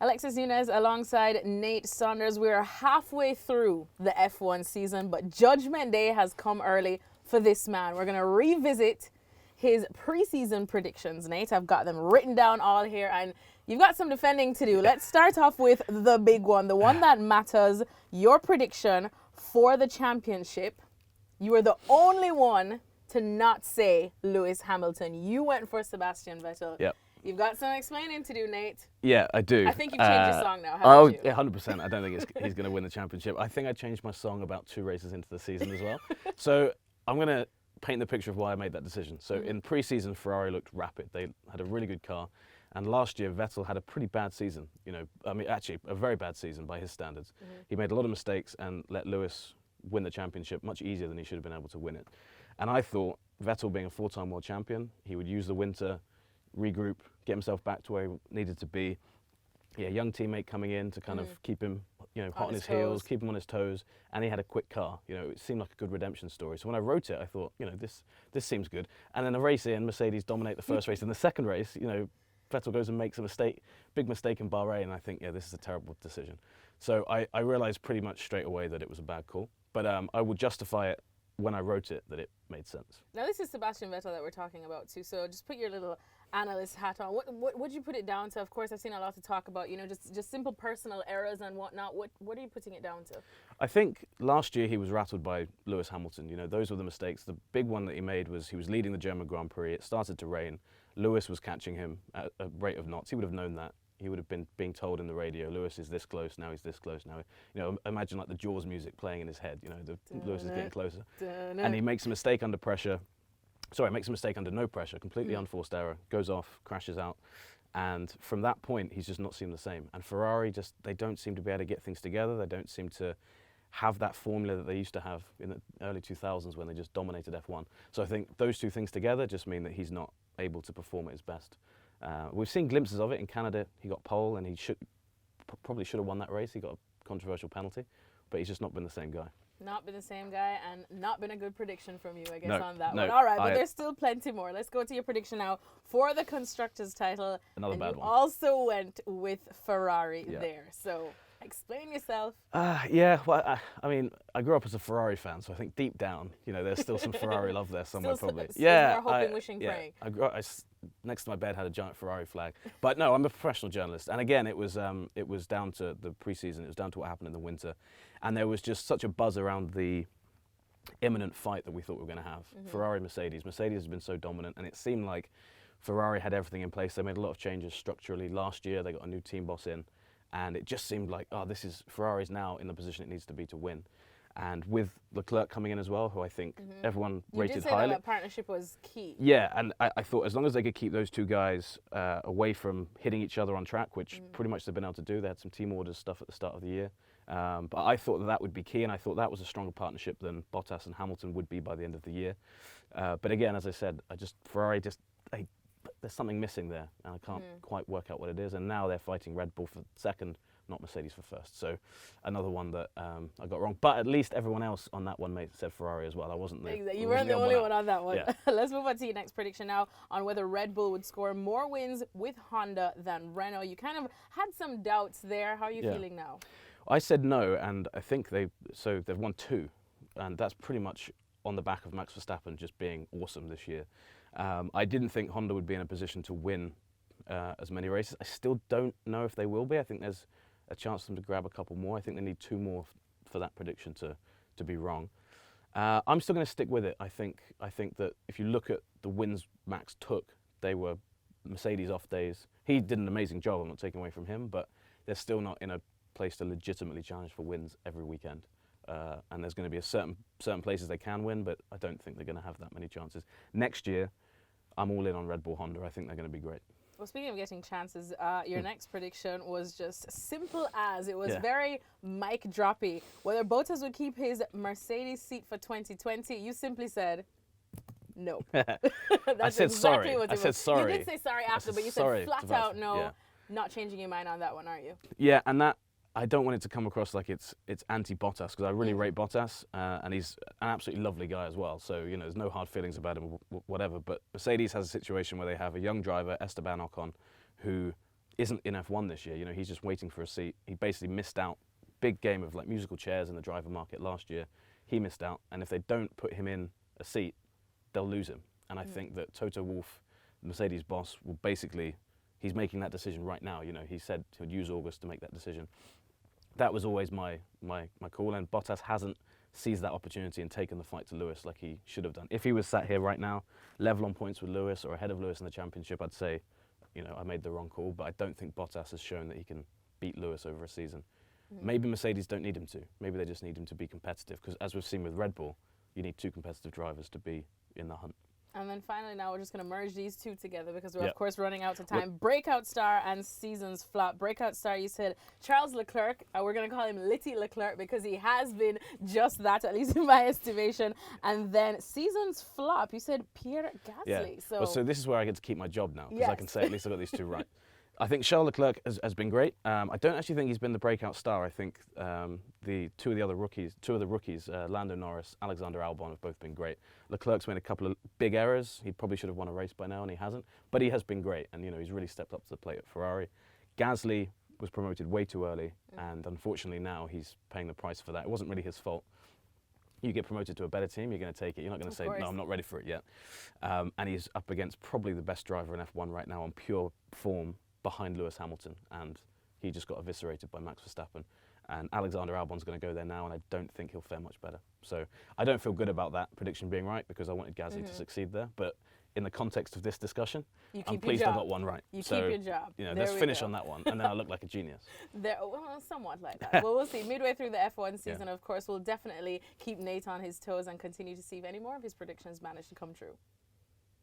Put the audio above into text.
Alexis Nunes alongside Nate Saunders. We're halfway through the F1 season, but Judgment Day has come early for this man. We're going to revisit his preseason predictions. Nate, I've got them written down all here, and you've got some defending to do. Let's start off with the big one, the one that matters, your prediction for the championship. You were the only one to not say Lewis Hamilton. You went for Sebastian Vettel. Yep. You've got some explaining to do, Nate. Yeah, I do. I think you've changed your song now, haven't you? Yeah, 100%. I don't think he's going to win the championship. I think I changed my song about 2 races into the season as well. So I'm going to paint the picture of why I made that decision. So in pre-season, Ferrari looked rapid. They had a really good car. And last year, Vettel had a pretty bad season. Actually, a very bad season by his standards. He made a lot of mistakes and let Lewis win the championship much easier than he should have been able to win it. And I thought Vettel, being a 4-time world champion, he would use the winter, regroup, get himself back to where he needed to be. Yeah, young teammate coming in to kind of keep him, hot on his heels, keep him on his toes, and he had a quick car. It seemed like a good redemption story. So when I wrote it, I thought, this seems good. And then the race in, Mercedes dominate the first race. In the second race, Vettel goes and makes a big mistake in Bahrain, and I think, this is a terrible decision. So I realized pretty much straight away that it was a bad call. But I would justify it when I wrote it that it made sense. Now this is Sebastian Vettel that we're talking about too, so just put your little analyst hat on. What would you put it down to? Of course, I've seen a lot to talk about, just simple personal errors and whatnot. What are you putting it down to? I think last year he was rattled by Lewis Hamilton. Those were the mistakes. The big one that he made was he was leading the German Grand Prix. It started to rain. Lewis was catching him at a rate of knots. He would have known that. He would have been being told in the radio, Lewis is this close, now he's this close, now. Imagine like the Jaws music playing in his head, Lewis is getting closer. And he makes a mistake under pressure. Makes a mistake under no pressure, completely unforced error, goes off, crashes out. And from that point, he's just not seemed the same. And Ferrari they don't seem to be able to get things together. They don't seem to have that formula that they used to have in the early 2000s when they just dominated F1. So I think those two things together just mean that he's not able to perform at his best. We've seen glimpses of it in Canada. He got pole and he probably should have won that race. He got a controversial penalty, but he's just not been the same guy. Not been the same guy, and not been a good prediction from you, I guess, on that no, one. All right, but there's still plenty more. Let's go to your prediction now for the Constructors' title. Another bad one. Also went with Ferrari there. So explain yourself. Well, I grew up as a Ferrari fan, so I think deep down, there's still some Ferrari love there somewhere, probably. More hoping, wishing, praying. Next to my bed had a giant Ferrari flag. But no, I'm a professional journalist. And again, it was down to the preseason. It was down to what happened in the winter. And there was just such a buzz around the imminent fight that we thought we were going to have. Ferrari, Mercedes. Mercedes has been so dominant, and it seemed like Ferrari had everything in place. They made a lot of changes structurally. Last year, they got a new team boss in. And it just seemed like, Ferrari's now in the position it needs to be to win. And with Leclerc coming in as well, who I think everyone rated highly. You did say that partnership was key. Yeah, and I thought as long as they could keep those two guys away from hitting each other on track, which pretty much they've been able to do. They had some team orders stuff at the start of the year. But I thought that would be key, and I thought that was a stronger partnership than Bottas and Hamilton would be by the end of the year. But again, as I said, Ferrari there's something missing there, and I can't quite work out what it is. And now they're fighting Red Bull for second, not Mercedes for first. So another one that I got wrong. But at least everyone else on that one said Ferrari as well. I wasn't the Exactly. You weren't the only one on that one. Yeah. Let's move on to your next prediction now on whether Red Bull would score more wins with Honda than Renault. You kind of had some doubts there. How are you feeling now? I said no, and I think they've won 2, and that's pretty much on the back of Max Verstappen just being awesome this year. I didn't think Honda would be in a position to win as many races. I still don't know if they will be. I think there's a chance for them to grab a couple more. I think they need 2 more for that prediction to be wrong. I'm still going to stick with it. I think that if you look at the wins Max took, they were Mercedes off days. He did an amazing job. I'm not taking away from him, but they're still not in a place to legitimately challenge for wins every weekend. And there's going to be certain places they can win, but I don't think they're going to have that many chances. Next year, I'm all in on Red Bull Honda. I think they're going to be great. Well, speaking of getting chances, your next prediction was just simple as. It was very mic droppy. Whether Bottas would keep his Mercedes seat for 2020, you simply said no. I said sorry. What I said sorry. You did say sorry after, but you said flat out no. Yeah. Not changing your mind on that one, are you? Yeah, and that I don't want it to come across like it's anti-Bottas, because I really rate Bottas, and he's an absolutely lovely guy as well. So there's no hard feelings about him, whatever. But Mercedes has a situation where they have a young driver, Esteban Ocon, who isn't in F1 this year. You know, he's just waiting for a seat. He basically missed out. Big game of like musical chairs in the driver market last year. He missed out, and if they don't put him in a seat, they'll lose him. And I think that Toto Wolff, the Mercedes boss, will basically, he's making that decision right now. You know, he said he'll use August to make that decision. That was always my call, and Bottas hasn't seized that opportunity and taken the fight to Lewis like he should have done. If he was sat here right now, level on points with Lewis or ahead of Lewis in the championship, I'd say, you know, I made the wrong call, but I don't think Bottas has shown that he can beat Lewis over a season. Maybe Mercedes don't need him to. Maybe they just need him to be competitive, because as we've seen with Red Bull, you need two competitive drivers to be in the hunt. And then finally, now we're just going to merge these two together because we're, of course, running out of time. Breakout star and season's flop. Breakout star, you said Charles Leclerc. We're going to call him Litty Leclerc because he has been just that, at least in my estimation. And then season's flop, you said Pierre Gasly. Yeah. So this is where I get to keep my job now, because I can say at least I got these two right. I think Charles Leclerc has been great. I don't actually think he's been the breakout star. I think two of the rookies, Lando Norris, Alexander Albon, have both been great. Leclerc's made a couple of big errors. He probably should have won a race by now, and he hasn't. But he has been great, and you know he's really stepped up to the plate at Ferrari. Gasly was promoted way too early, and unfortunately now he's paying the price for that. It wasn't really his fault. You get promoted to a better team, you're going to take it. You're not going to say, no, I'm not ready for it yet. And he's up against probably the best driver in F1 right now on pure form, behind Lewis Hamilton, and he just got eviscerated by Max Verstappen. And Alexander Albon's going to go there now, and I don't think he'll fare much better. So I don't feel good about that prediction being right, because I wanted Gasly to succeed there. But in the context of this discussion, I'm pleased I got one right. You keep your job. You know, let's finish on that one, and then I look like a genius. Well, somewhat like that. Well, we'll see. Midway through the F1 season, of course, we'll definitely keep Nate on his toes and continue to see if any more of his predictions manage to come true.